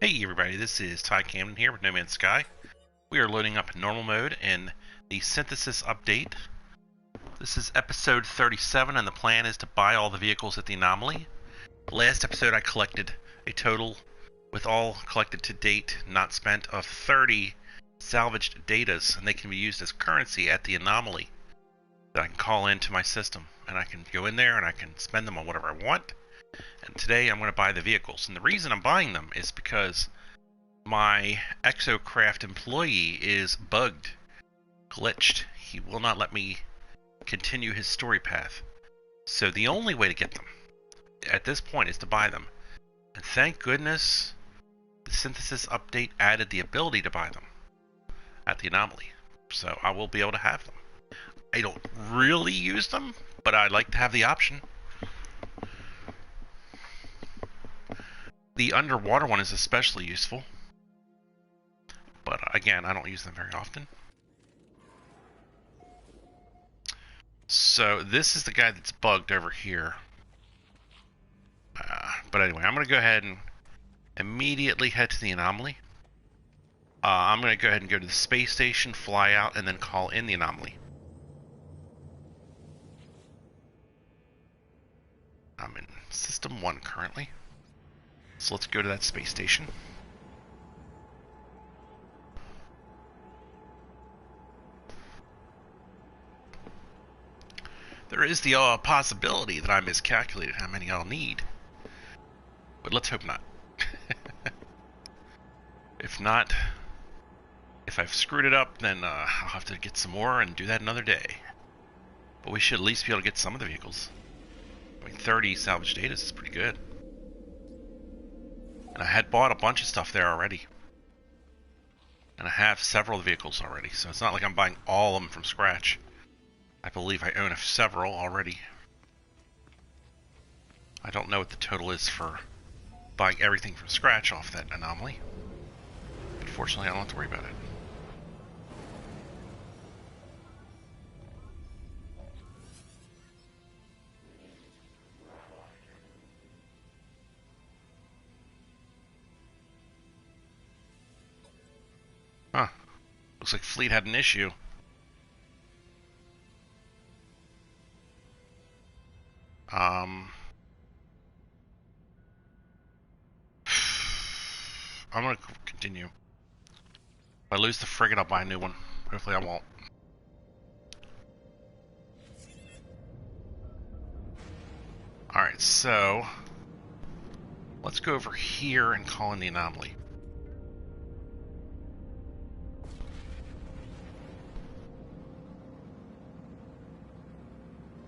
Hey everybody, this is Ty Camden here with No Man's Sky. We are loading up normal mode in the Synthesis update. This is episode 37 and the plan is to buy all the vehicles at the anomaly. Last episode I collected a total, with all collected to date, not spent, of 30 salvaged datas, and they can be used as currency at the anomaly that I can call into my system. And I can go in there and I can spend them on whatever I want. And today I'm going to buy the vehicles. And the reason I'm buying them is because my Exocraft employee is bugged, glitched. He will not let me continue his story path. So the only way to get them at this point is to buy them. And thank goodness the Synthesis update added the ability to buy them at the anomaly. So I will be able to have them. I don't really use them, but I like to have the option. The underwater one is especially useful. But again, I don't use them very often. So this is the guy that's bugged over here. But anyway, I'm going to go ahead and immediately head to the anomaly. I'm going to go ahead and go to the space station, fly out, and then call in the anomaly. I'm in System 1 currently. So let's go to that space station. There is the possibility that I miscalculated how many I'll need. But let's hope not. If not, if I've screwed it up, then I'll have to get some more and do that another day. But we should at least be able to get some of the vehicles. I mean, 30 salvage data is pretty good. And I had bought a bunch of stuff there already. And I have several vehicles already, so it's not like I'm buying all of them from scratch. I believe I own several already. I don't know what the total is for buying everything from scratch off that anomaly. But fortunately, I don't have to worry about it. Huh. Looks like Fleet had an issue. I'm gonna continue. If I lose the frigate, I'll buy a new one. Hopefully I won't. Alright, so let's go over here and call in the anomaly.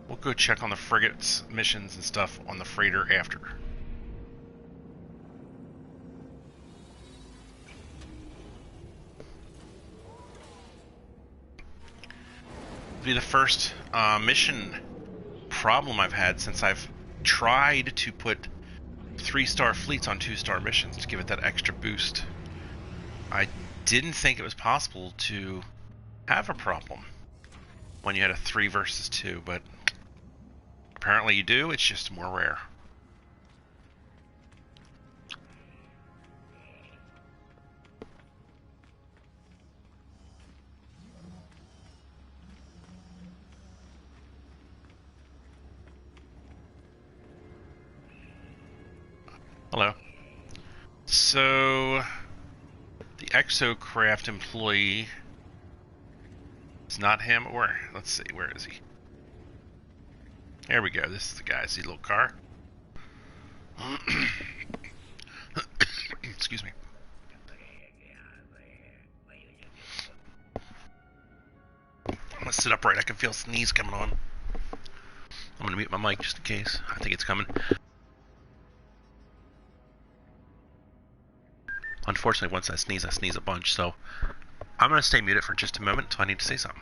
We'll go check on the frigate's missions and stuff on the freighter after. It'll be the first mission problem I've had since I've tried to put 3-star fleets on 2-star missions to give it that extra boost. I didn't think it was possible to have a problem when you had a 3 versus 2, but apparently you do. It's just more rare. Hello. So the Exocraft employee is not him, or let's see, where is he? There we go. This is the guy. See the little car? Excuse me. I'm gonna sit upright. I can feel a sneeze coming on. I'm gonna mute my mic just in case. I think it's coming. Unfortunately, once I sneeze a bunch, so I'm gonna stay muted for just a moment until I need to say something.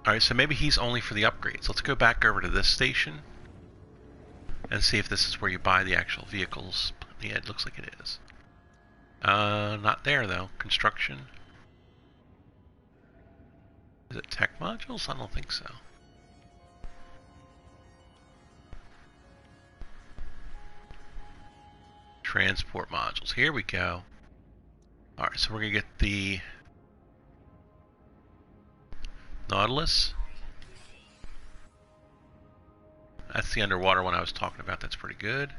Alright, so maybe he's only for the upgrades. Let's go back over to this station. and see if this is where you buy the actual vehicles. Yeah, it looks like it is. Not there though. Construction. Is it tech modules? I don't think so. Transport modules. Here we go. Alright, so we're going to get the Nautilus. That's the underwater one I was talking about. That's pretty good.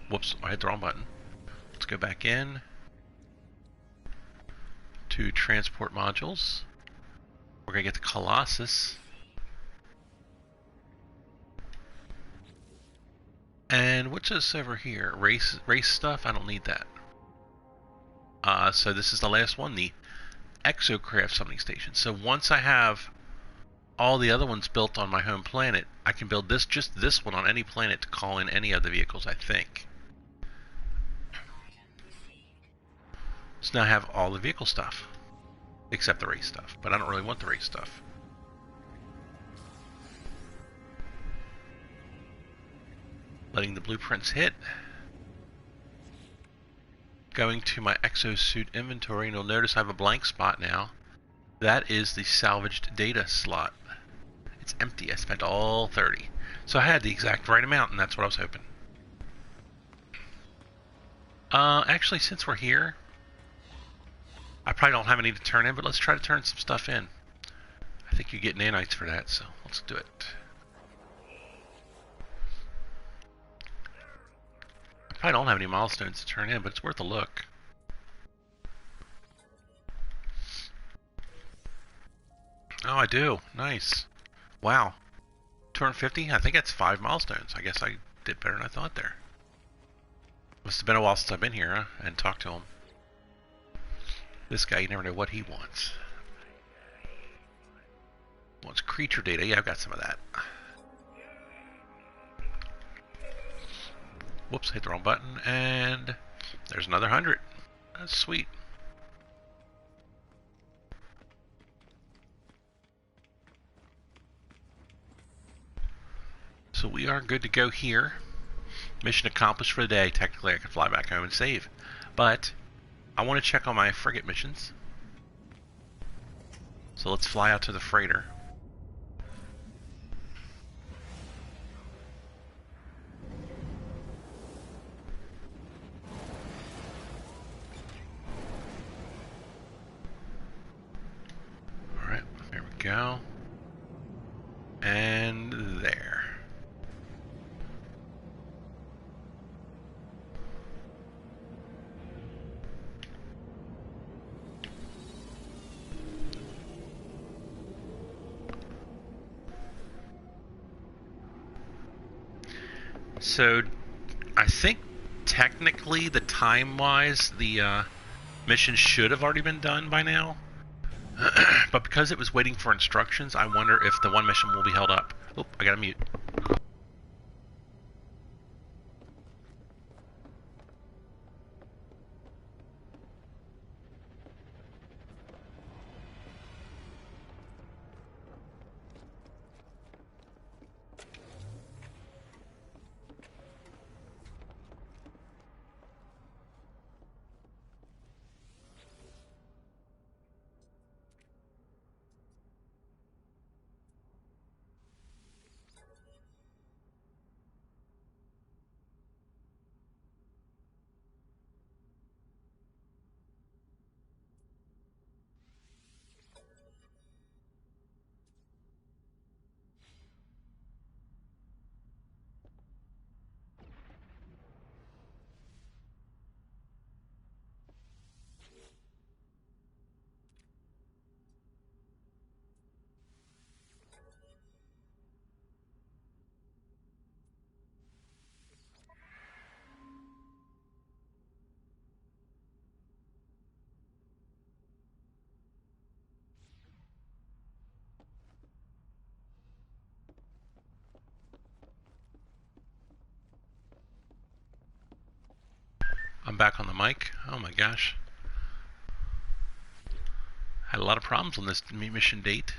Whoops, I hit the wrong button. Let's go back in to transport modules. We're going to get the Colossus. And what's this over here? Race stuff? I don't need that. So this is the last one, the Exocraft summoning station. So once I have all the other ones built on my home planet, I can build just this one on any planet to call in any of the vehicles, I think. So now I have all the vehicle stuff, except the race stuff, but I don't really want the race stuff. Letting the blueprints hit. Going to my exosuit inventory, and you'll notice I have a blank spot now. That is the salvaged data slot. It's empty. I spent all 30. So I had the exact right amount, and that's what I was hoping. Actually, since we're here, I probably don't have any to turn in, but let's try to turn some stuff in. I think you get nanites for that, so let's do it. I probably don't have any milestones to turn in, but it's worth a look. Oh, I do. Nice. Wow. 250? I think that's 5 milestones. I guess I did better than I thought there. Must have been a while since I've been here, huh? And talked to him. This guy, you never know what he wants. Wants creature data. Yeah, I've got some of that. Whoops, hit the wrong button. And there's another 100. That's sweet. So we are good to go here. Mission accomplished for the day. Technically, I can fly back home and save. But I want to check on my frigate missions. So let's fly out to the freighter. Alright, there we go. And there. So, I think technically, the time-wise, the mission should have already been done by now. But because it was waiting for instructions, I wonder if the one mission will be held up. Oh, I gotta mute. I'm back on the mic. Oh my gosh. Had a lot of problems on this mission date.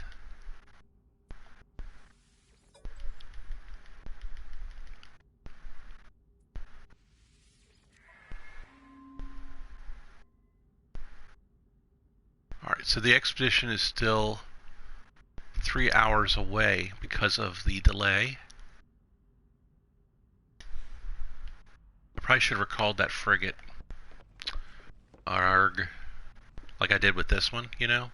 So the expedition is still 3 hours away because of the delay. I probably should have recalled that frigate. Arg. Like I did with this one, you know?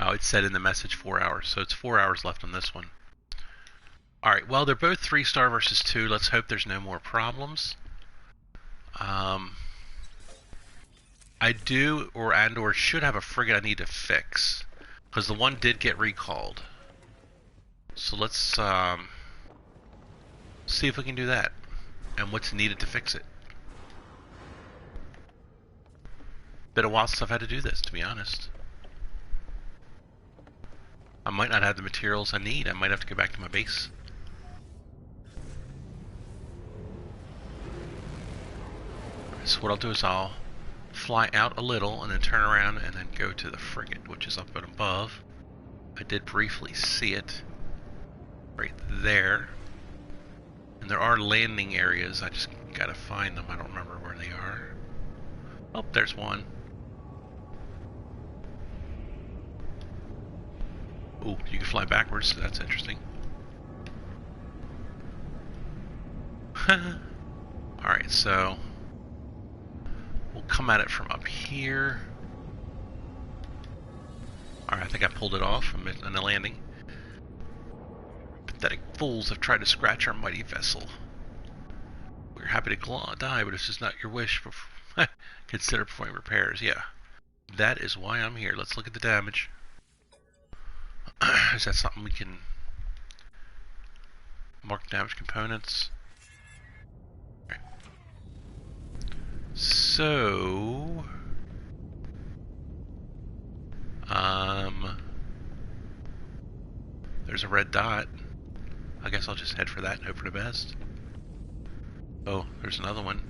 Oh, it said in the message 4 hours, so it's 4 hours left on this one. Alright, well, they're both 3-star versus 2. Let's hope there's no more problems. I do, or should have a frigate I need to fix. Because the one did get recalled. So let's see if we can do that. And what's needed to fix it. Been a while since I've had to do this, to be honest. I might not have the materials I need. I might have to go back to my base. So what I'll do is I'll fly out a little and then turn around and then go to the frigate, which is up and above. I did briefly see it right there. And there are landing areas. I just gotta find them. I don't remember where they are. Oh, there's one. Oh, you can fly backwards, so that's interesting. Alright, so we'll come at it from up here. Alright, I think I pulled it off in the landing. Pathetic fools have tried to scratch our mighty vessel. We're happy to die, but it's just not your wish. Consider performing repairs. Yeah, that is why I'm here. Let's look at the damage. Is that something we can mark damage components? Okay. So, there's a red dot. I guess I'll just head for that and hope for the best. Oh, there's another one.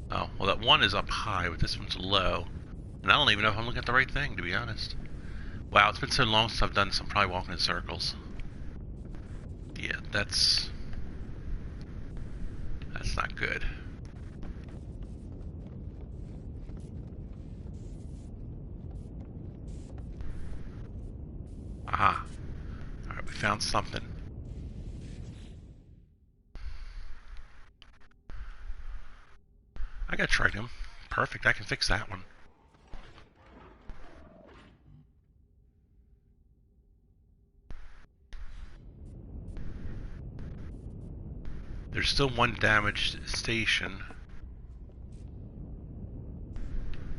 Oh, well that one is up high, but this one's low. And I don't even know if I'm looking at the right thing, to be honest. Wow, it's been so long since I've done this, I'm probably walking in circles. Yeah, that's not good. Aha. Alright, we found something. I got tritium. Perfect, I can fix that one. There's still one damaged station.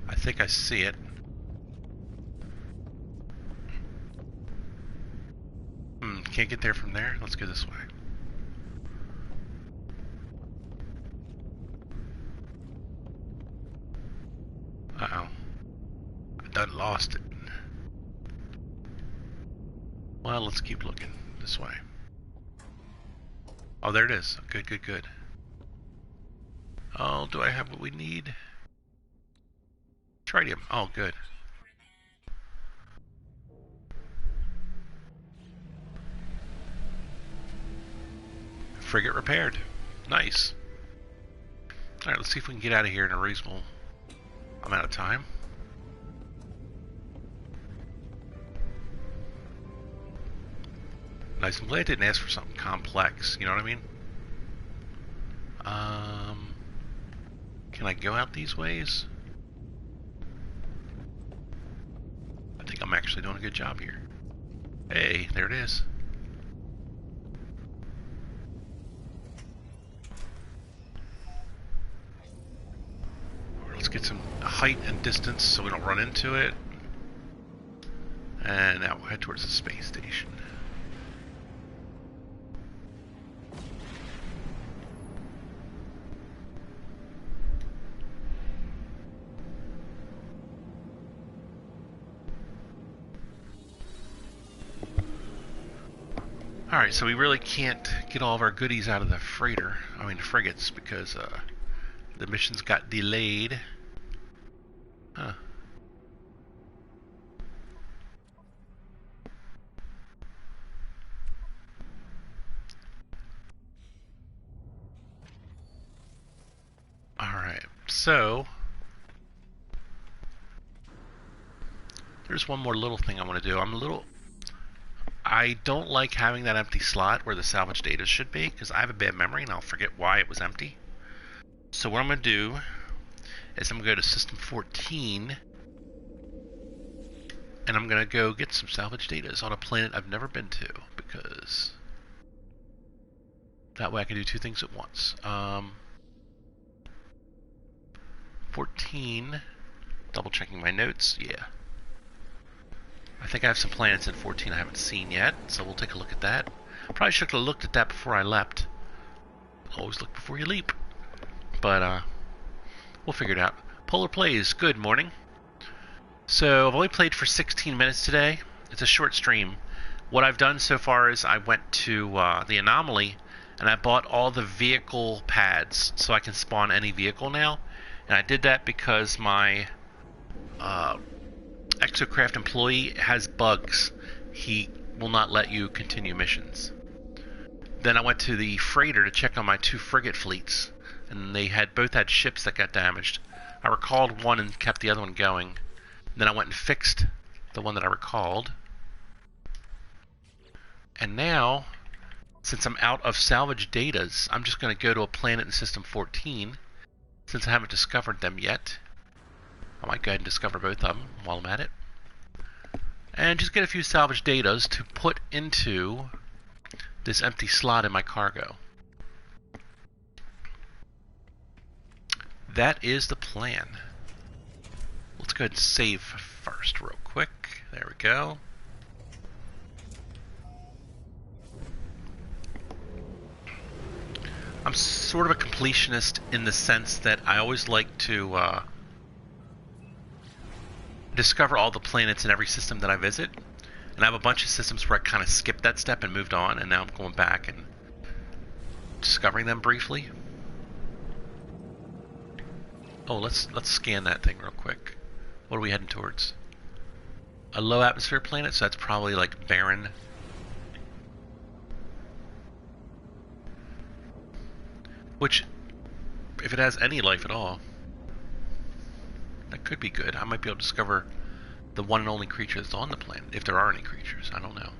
I think I see it. Can't get there from there? Let's go this way. Uh-oh. I done lost it. Well, let's keep looking this way. Oh, there it is. Good, good, good. Oh, do I have what we need? Tritium. Oh, good. Frigate repaired. Nice. Alright, let's see if we can get out of here in a reasonable amount of time. Nice. I'm glad I didn't ask for something complex, you know what I mean? Can I go out these ways? I think I'm actually doing a good job here. Hey, there it is. Let's get some height and distance so we don't run into it. And now we'll head towards the space station. Alright, so we really can't get all of our goodies out of the frigates, because the missions got delayed. Huh. So there's one more little thing I want to do. I don't like having that empty slot where the salvage data should be, because I have a bad memory and I'll forget why it was empty. So what I'm going to do is I'm going to go to System 14, and I'm going to go get some salvage data. It's on a planet I've never been to, because that way I can do two things at once. 14, double checking my notes, yeah. I think I have some planets in 14 I haven't seen yet, so we'll take a look at that. Probably should have looked at that before I leapt. Always look before you leap. But, we'll figure it out. Polar Plays, good morning. So, I've only played for 16 minutes today. It's a short stream. What I've done so far is I went to the anomaly, and I bought all the vehicle pads, so I can spawn any vehicle now. And I did that because my Exocraft employee has bugs. He will not let you continue missions. Then I went to the freighter to check on my two frigate fleets, and they both had ships that got damaged. I recalled one and kept the other one going. Then I went and fixed the one that I recalled. And now, since I'm out of salvage datas, I'm just going to go to a planet in System 14, since I haven't discovered them yet. I might go ahead and discover both of them while I'm at it. And just get a few salvage datas to put into this empty slot in my cargo. That is the plan. Let's go ahead and save first real quick. There we go. I'm sort of a completionist in the sense that I always like to discover all the planets in every system that I visit. And I have a bunch of systems where I kind of skipped that step and moved on, and now I'm going back and discovering them briefly. Oh, let's scan that thing real quick. What are we heading towards? A low atmosphere planet, so that's probably like barren. Which, if it has any life at all, that could be good. I might be able to discover the one and only creature that's on the planet, if there are any creatures. I don't know.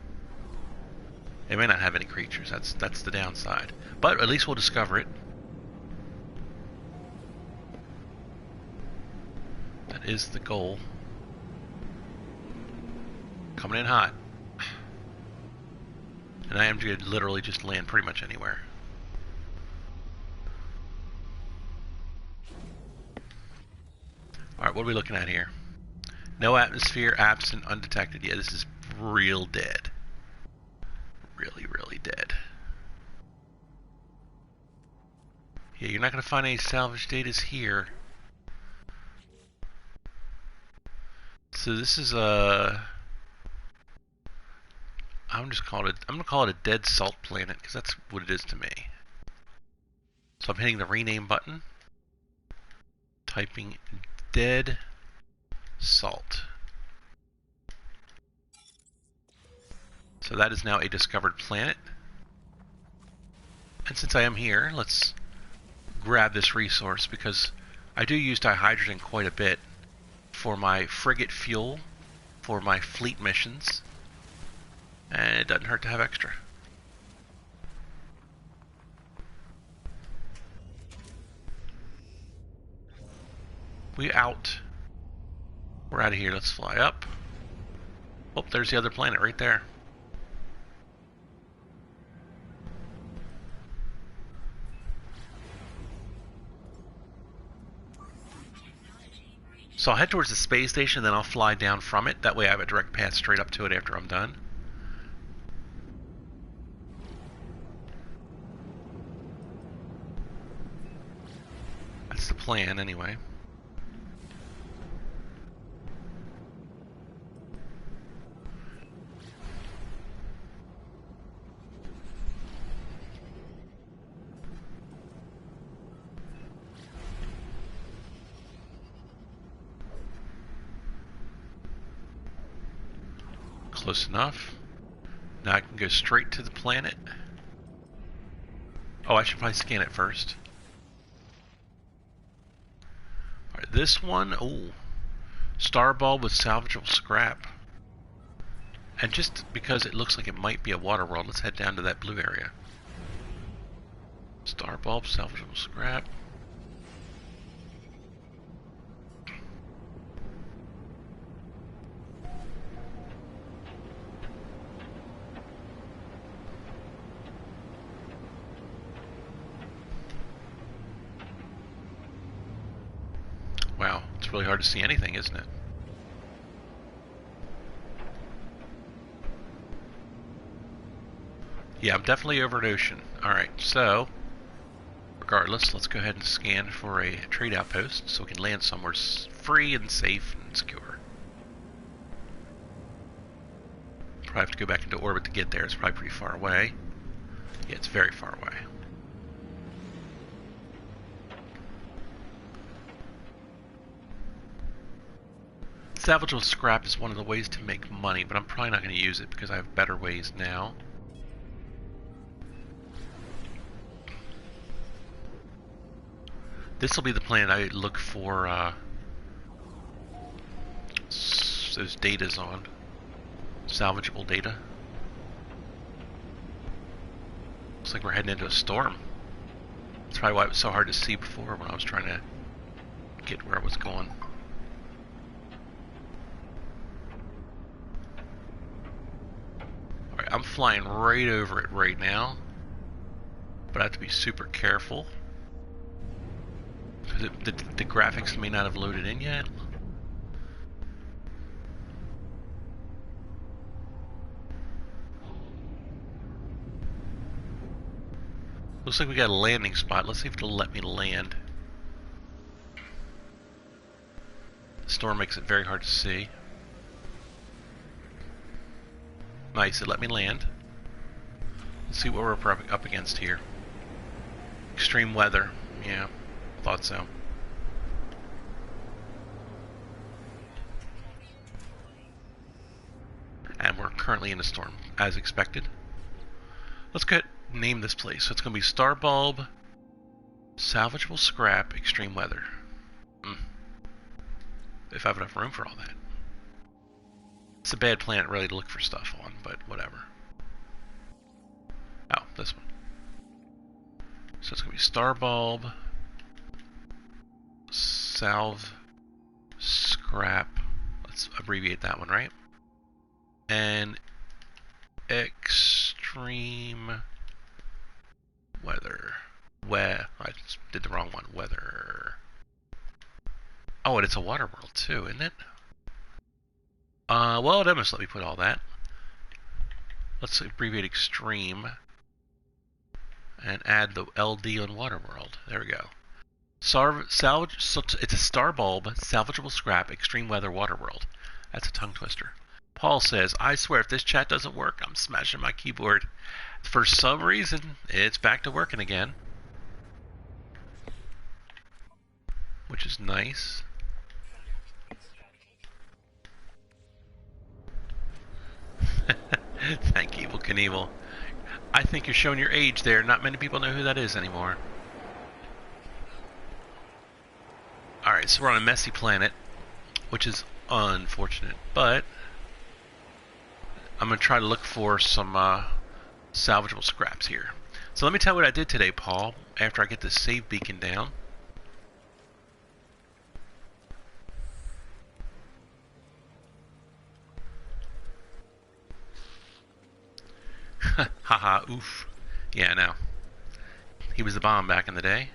They may not have any creatures. That's the downside. But at least we'll discover it. That is the goal. Coming in hot. And I am going to literally just land pretty much anywhere. Alright, what are we looking at here? No atmosphere, absent, undetected. Yeah, this is real dead. Really, really dead. Yeah, you're not going to find any salvage datas here. So this is a... I'm going to call it a dead salt planet, because that's what it is to me. So I'm hitting the rename button. Typing dead salt. So that is now a discovered planet. And since I am here, let's grab this resource, because I do use dihydrogen quite a bit for my frigate fuel, for my fleet missions, and it doesn't hurt to have extra. We're out of here. Let's fly up. Oh, there's the other planet right there. So I'll head towards the space station, then I'll fly down from it. That way I have a direct path straight up to it after I'm done. That's the plan, anyway. Close enough. Now I can go straight to the planet. Oh, I should probably scan it first. This one, ooh, star bulb with salvageable scrap. And just because it looks like it might be a water world, let's head down to that blue area. Star bulb, salvageable scrap. Wow, it's really hard to see anything, isn't it? Yeah, I'm definitely over an ocean. Alright, so, regardless, let's go ahead and scan for a trade outpost so we can land somewhere free and safe and secure. Probably have to go back into orbit to get there. It's probably pretty far away. Yeah, it's very far away. Salvageable scrap is one of the ways to make money, but I'm probably not going to use it because I have better ways now. This will be the plan I look for those datas on. Salvageable data. Looks like we're heading into a storm. That's probably why it was so hard to see before when I was trying to get where I was going. Alright, I'm flying right over it right now. But I have to be super careful. Because the graphics may not have loaded in yet. Looks like we got a landing spot. Let's see if it'll let me land. The storm makes it very hard to see. Nice, it let me land. Let's see what we're up against here. Extreme weather. Yeah, thought so. And we're currently in a storm, as expected. Let's go ahead and name this place. So it's going to be Star Bulb, Salvageable Scrap, Extreme Weather. If I have enough room for all that. It's a bad planet really to look for stuff on, but whatever. Oh, this one. So it's going to be Star Bulb, Salve, Scrap. Let's abbreviate that one, right? And Extreme Weather. I did the wrong one. Weather. Oh, and it's a water world too, isn't it? Well, it almost let me put all that. Let's abbreviate Extreme and add the LD on water world. There we go. So it's a Star Bulb, Salvageable Scrap, Extreme Weather, Water World. That's a tongue twister. Paul says, I swear if this chat doesn't work, I'm smashing my keyboard. For some reason, it's back to working again. Which is nice. Thank you, Evil Knievel. I think you're showing your age there. Not many people know who that is anymore. Alright, so we're on a messy planet, which is unfortunate, but I'm going to try to look for some salvageable scraps here. So let me tell you what I did today, Paul, after I get this save beacon down. Haha, oof. Yeah, I know. He was the bomb back in the day.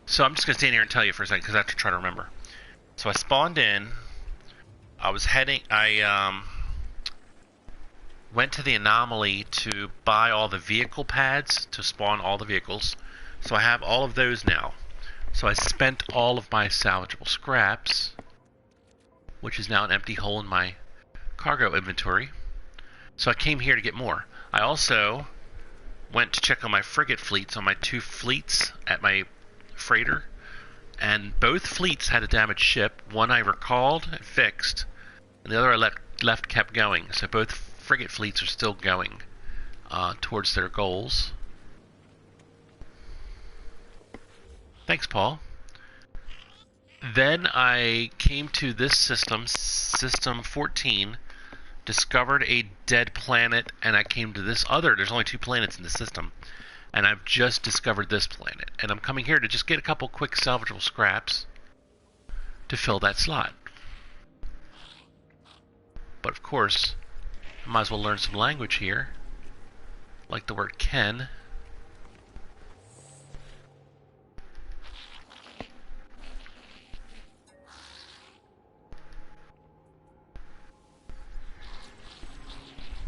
So I'm just going to stand here and tell you for a second because I have to try to remember. So I spawned in. I went to the anomaly to buy all the vehicle pads to spawn all the vehicles. So I have all of those now. So I spent all of my salvageable scraps, which is now an empty hole in my cargo inventory. So I came here to get more. I also went to check on my frigate fleets, on my 2 fleets at my freighter, and both fleets had a damaged ship. One I recalled and fixed, and the other I left kept going. So both frigate fleets are still going towards their goals. Then I came to this system, System 14, discovered a dead planet, and I came to this other. There's only 2 planets in the system, and I've just discovered this planet. And I'm coming here to just get a couple quick salvageable scraps to fill that slot. But of course, I might as well learn some language here, like the word Ken.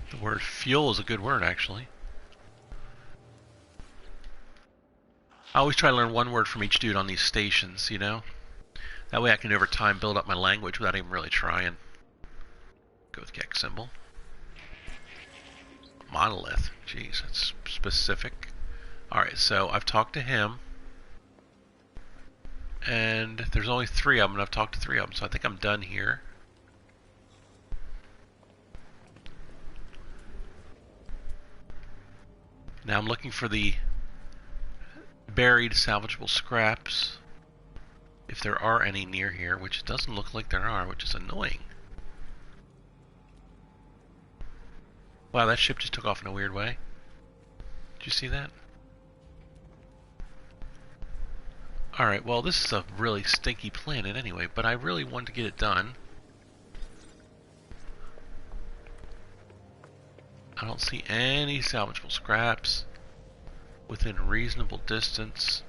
The word fuel is a good word, actually. I always try to learn one word from each dude on these stations, you know? That way I can over time build up my language without even really trying. Go with Gex symbol. Monolith. Jeez, that's specific. Alright, so I've talked to him. And there's only 3 of them, and I've talked to 3 of them, so I think I'm done here. Now I'm looking for the buried salvageable scraps, if there are any near here, which it doesn't look like there are, which is annoying. Wow, that ship just took off in a weird way. Did you see that? Alright, well this is a really stinky planet anyway, but I really want to get it done. I don't see any salvageable scraps within reasonable distance.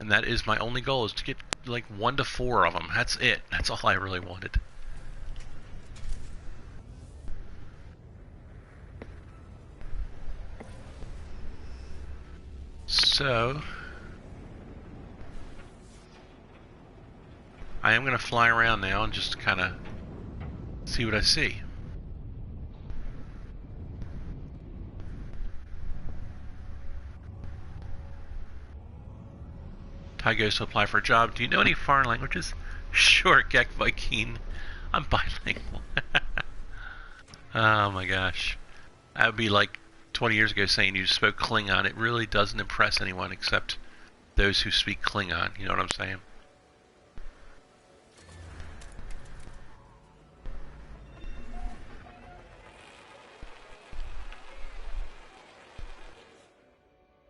And that is my only goal, is to get like 1 to 4 of them. That's it. That's all I really wanted. So I am going to fly around now and just kind of see what I see. Ty goes to apply for a job. Do you know any foreign languages? Sure, Gek Viking. I'm bilingual. Oh my gosh. That would be like 20 years ago saying you spoke Klingon. It really doesn't impress anyone except those who speak Klingon. You know what I'm saying?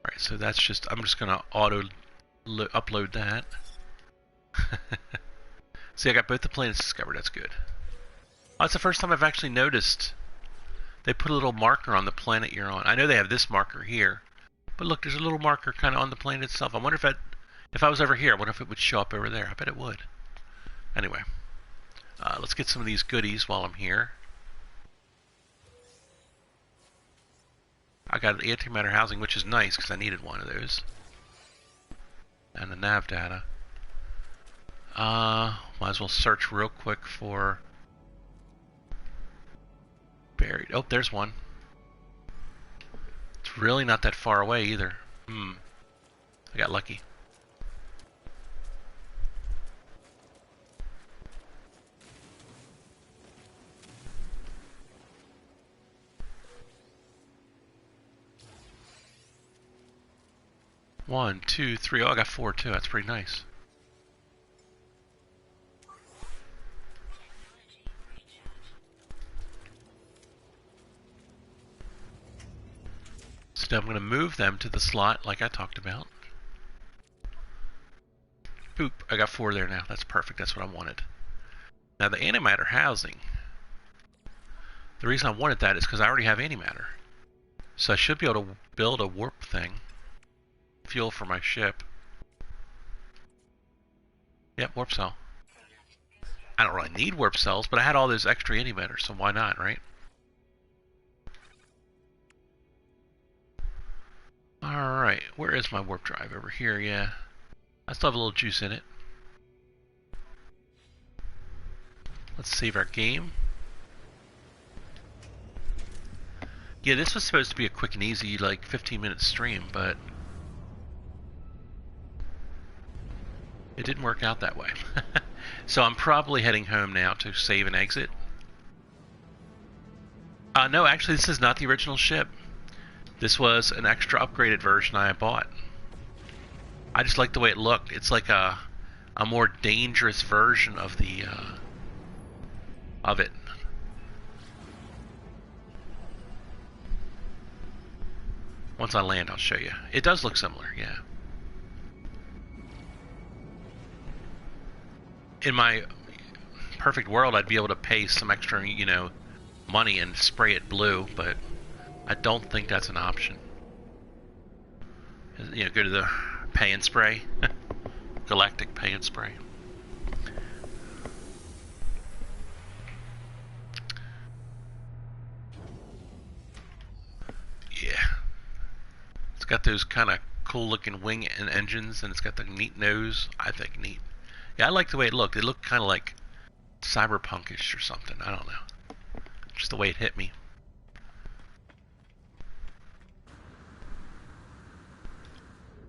Alright, so that's just, I'm just going to upload that. See, I got both the planets discovered. That's good. Oh, that's the first time I've actually noticed they put a little marker on the planet you're on. I know they have this marker here, but look, there's a little marker kind of on the planet itself. I wonder if I was over here, I wonder if it would show up over there. I bet it would. Anyway, let's get some of these goodies while I'm here. I got an antimatter housing, which is nice because I needed one of those. And the nav data. Might as well search real quick for buried. Oh, there's one. It's really not that far away either. I got lucky. One, two, three. Oh, I got 4 too. That's pretty nice. So now I'm going to move them to the slot like I talked about. Boop. I got 4 there now. That's perfect. That's what I wanted. Now the antimatter housing. The reason I wanted that is because I already have antimatter. So I should be able to build a warp thing. Fuel for my ship. Yep, warp cell. I don't really need warp cells, but I had all those extra antimatters, so why not, right? Alright, where is my warp drive? Over here, yeah. I still have a little juice in it. Let's save our game. Yeah, this was supposed to be a quick and easy, like, 15-minute stream, but it didn't work out that way. So I'm probably heading home now to save and exit. No, actually, this is not the original ship. This was an extra upgraded version I bought. I just like the way it looked. It's like a more dangerous version of the of it. Once I land, I'll show you. It does look similar, yeah. In my perfect world, I'd be able to pay some extra, you know, money and spray it blue, but I don't think that's an option. You know, go to the pay and spray. Galactic pay and spray. Yeah. It's got those kind of cool looking wing and engines, and it's got the neat nose. I think neat. Yeah, I like the way it looked. It looked kind of like cyberpunkish or something. I don't know. Just the way it hit me.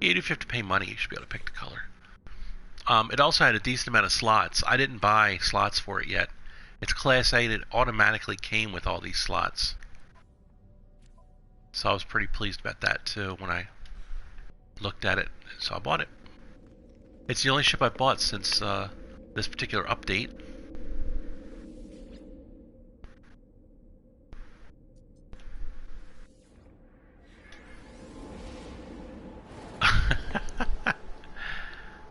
Yeah, if you have to pay money, you should be able to pick the color. It also had a decent amount of slots. I didn't buy slots for it yet. It's Class 8. It automatically came with all these slots. So I was pretty pleased about that too when I looked at it. So I bought it. It's the only ship I've bought since this particular update.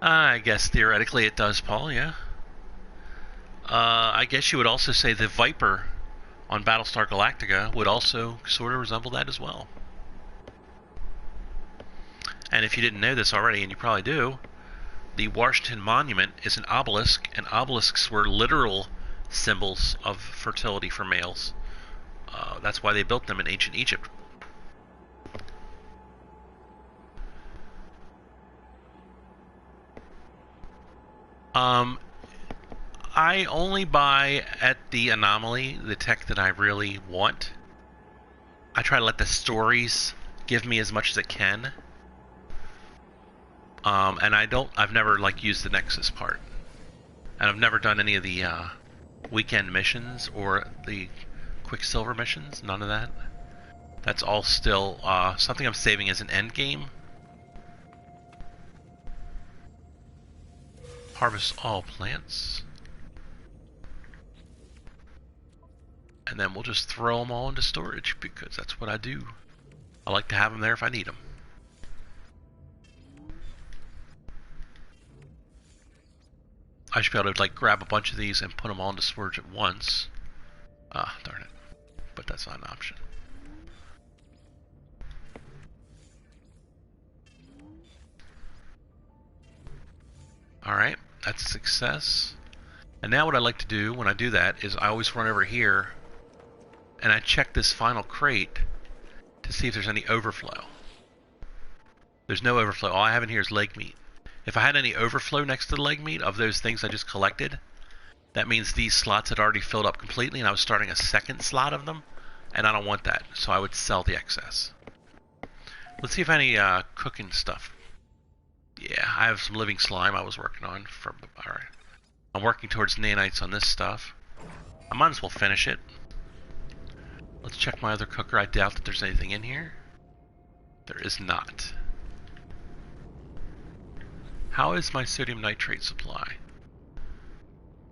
I guess theoretically it does, Paul, yeah. I guess you would also say the Viper on Battlestar Galactica would also sort of resemble that as well. And if you didn't know this already, and you probably do, the Washington Monument is an obelisk, and obelisks were literal symbols of fertility for males. That's why they built them in ancient Egypt. I only buy at the Anomaly the tech that I really want. I try to let the stories give me as much as it can. And I've never like used the Nexus part. And I've never done any of the weekend missions or the Quicksilver missions, none of that. That's all still something I'm saving as an end game. Harvest all plants. And then we'll just throw them all into storage because that's what I do. I like to have them there if I need them. I should be able to like grab a bunch of these and put them all into storage at once. Ah, darn it. But that's not an option. Alright, that's a success. And now what I like to do when I do that is I always run over here and I check this final crate to see if there's any overflow. There's no overflow. All I have in here is leg meat. If I had any overflow next to the leg meat of those things I just collected, that means these slots had already filled up completely and I was starting a second slot of them, and I don't want that, so I would sell the excess. Let's see if any cooking stuff. Yeah, I have some living slime I was working on. Alright. I'm working towards nanites on this stuff. I might as well finish it. Let's check my other cooker. I doubt that there's anything in here. There is not. How is my sodium nitrate supply?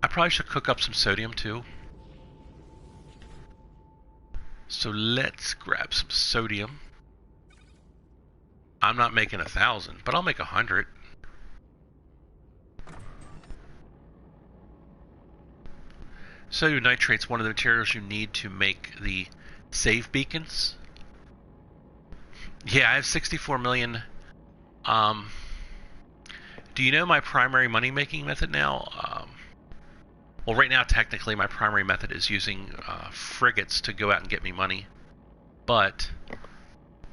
I probably should cook up some sodium too. So let's grab some sodium. I'm not making 1,000, but I'll make 100. Sodium nitrate's one of the materials you need to make the save beacons. Yeah, I have 64 million. Do you know my primary money-making method now? Well, right now, technically, my primary method is using frigates to go out and get me money. But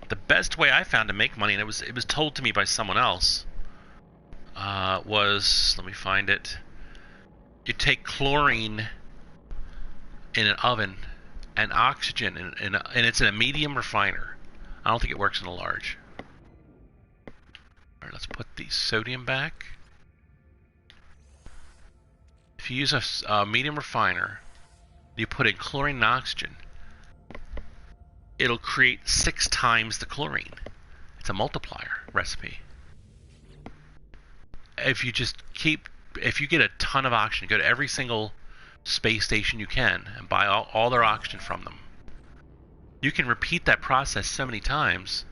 the best way I found to make money, and it was told to me by someone else, was, let me find it. You take chlorine in an oven and oxygen, and it's in a medium refiner. I don't think it works in a large. Alright, let's put the sodium back. If you use a medium refiner, you put in chlorine and oxygen, it'll create 6 times the chlorine. It's a multiplier recipe. if you just keep, if you get a ton of oxygen, go to every single space station you can and buy all their oxygen from them. You can repeat that process so many times,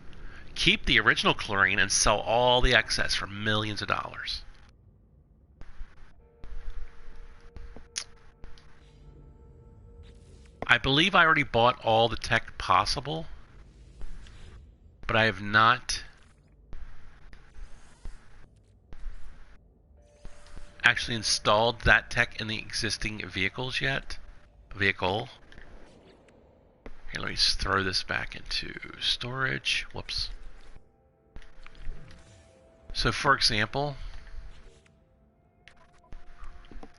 keep the original chlorine, and sell all the excess for millions of dollars. I believe I already bought all the tech possible, but I have not actually installed that tech in the existing vehicles yet. Vehicle. Here, let me just throw this back into storage. Whoops. So, for example,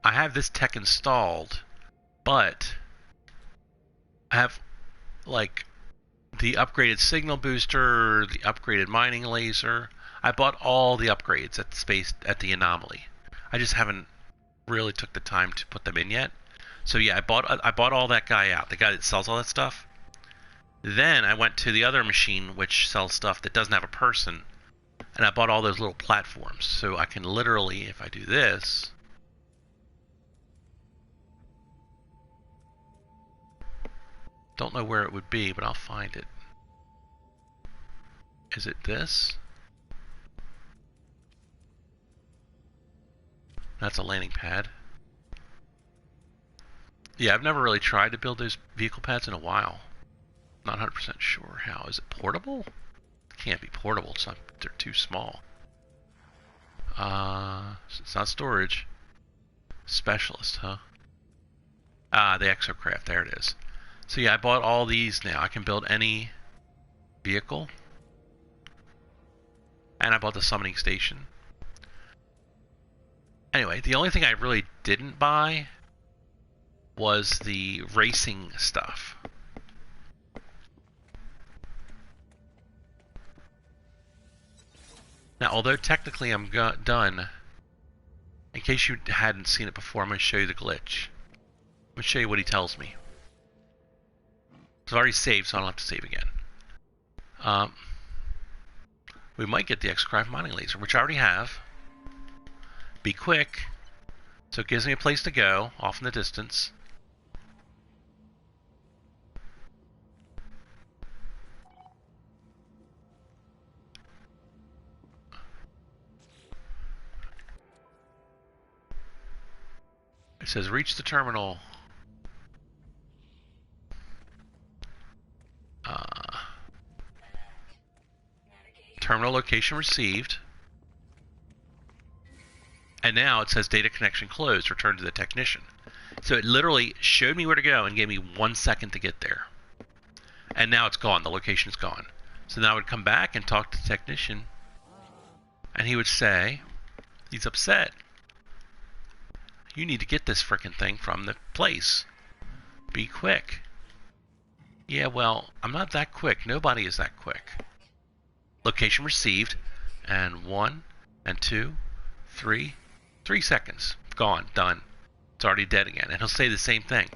I have this tech installed, but I have, like, the upgraded signal booster, the upgraded mining laser. I bought all the upgrades at the anomaly. I just haven't really took the time to put them in yet. So yeah, I bought all that guy out, the guy that sells all that stuff. Then I went to the other machine which sells stuff that doesn't have a person, and I bought all those little platforms. So I can literally, if I do this, don't know where it would be, but I'll find it. Is it this? That's a landing pad. Yeah, I've never really tried to build those vehicle pads in a while. Not 100% sure how. Is it portable? It can't be portable. It's not. They're too small. It's not storage. Specialist, huh? Ah, the exocraft. There it is. So yeah, I bought all these now. I can build any vehicle. And I bought the summoning station. Anyway, the only thing I really didn't buy was the racing stuff. Now, although technically I'm done, in case you hadn't seen it before, I'm going to show you the glitch. I'm going to show you what he tells me. I've already saved, so I don't have to save again. We might get the X-Craft mining laser, which I already have. Be quick. So it gives me a place to go, off in the distance. It says reach the terminal. Terminal location received. And now it says data connection closed, return to the technician. So it literally showed me where to go and gave me 1 second to get there. And now it's gone, the location's gone. So now I would come back and talk to the technician, and he would say, he's upset. You need to get this frickin' thing from the place. Be quick. Yeah, well, I'm not that quick. Nobody is that quick. Location received, and 1, and 2, 3 seconds. Gone, done. It's already dead again. And he'll say the same thing.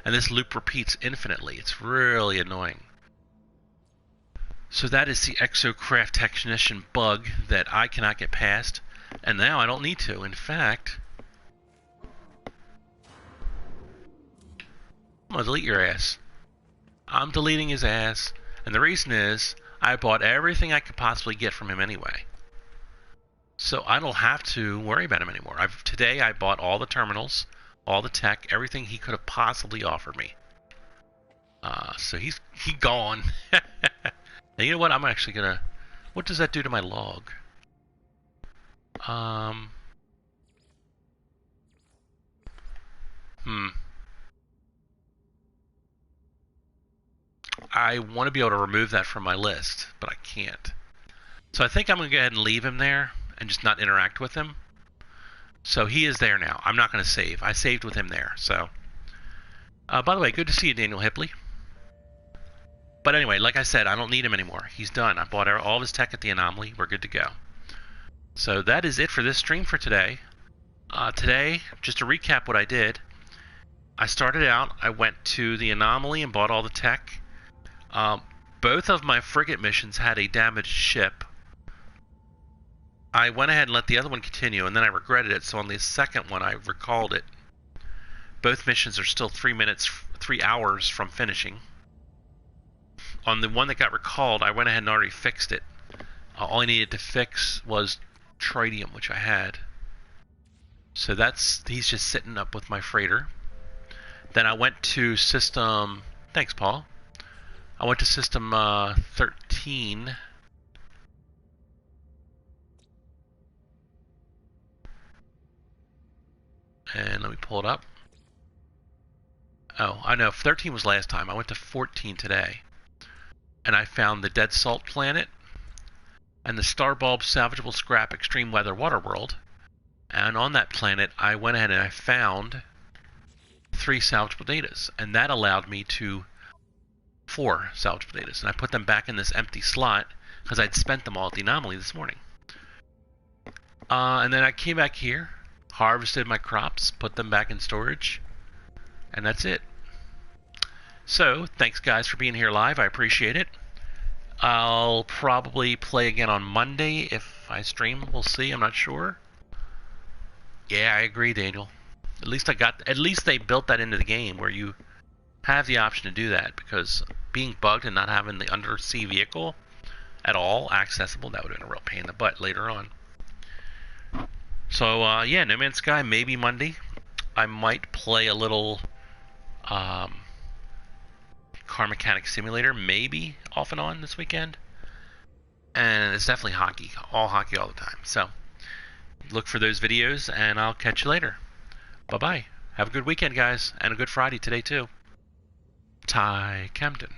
And this loop repeats infinitely. It's really annoying. So that is the Exocraft Technician bug that I cannot get past. And now I don't need to. In fact, I'm going to delete your ass. I'm deleting his ass. And the reason is, I bought everything I could possibly get from him anyway. So I don't have to worry about him anymore. Today I bought all the terminals, all the tech, everything he could have possibly offered me. So he's gone. Now, you know what? I'm actually gonna... What does that do to my log? I want to be able to remove that from my list, but I can't. So I think I'm going to go ahead and leave him there and just not interact with him. So he is there now. I'm not going to save. I saved with him there. So, by the way, good to see you, Daniel Hipley. But anyway, like I said, I don't need him anymore. He's done. I bought all of his tech at the Anomaly. We're good to go. So that is it for this stream for today. Today, just to recap what I did, I started out, I went to the Anomaly and bought all the tech. Both of my frigate missions had a damaged ship. I went ahead and let the other one continue, and then I regretted it, so on the second one I recalled it. Both missions are still 3 hours from finishing. On the one that got recalled, I went ahead and already fixed it. All I needed to fix was tritium, which I had. So he's just sitting up with my freighter. Then I went to system, thanks Paul. I went to system 13. And let me pull it up. Oh, I know, 13 was last time. I went to 14 today. And I found the Dead Salt Planet and the Starbulb Salvageable Scrap Extreme Weather Water World. And on that planet, I went ahead and I found 3 salvageable datas. And that allowed me to 4 salvageable datas. And I put them back in this empty slot because I'd spent them all at the anomaly this morning. And then I came back here, harvested my crops, put them back in storage, and that's it. So, thanks guys for being here live. I appreciate it. I'll probably play again on Monday if I stream. We'll see. I'm not sure. Yeah, I agree, Daniel. At least they built that into the game where you have the option to do that, because being bugged and not having the undersea vehicle at all accessible, that would have been a real pain in the butt later on. So, yeah, No Man's Sky, maybe Monday. I might play a little Car Mechanic Simulator, maybe off and on this weekend. And it's definitely hockey all the time. So, look for those videos, and I'll catch you later. Bye-bye. Have a good weekend, guys, and a good Friday today, too. Ty Camden.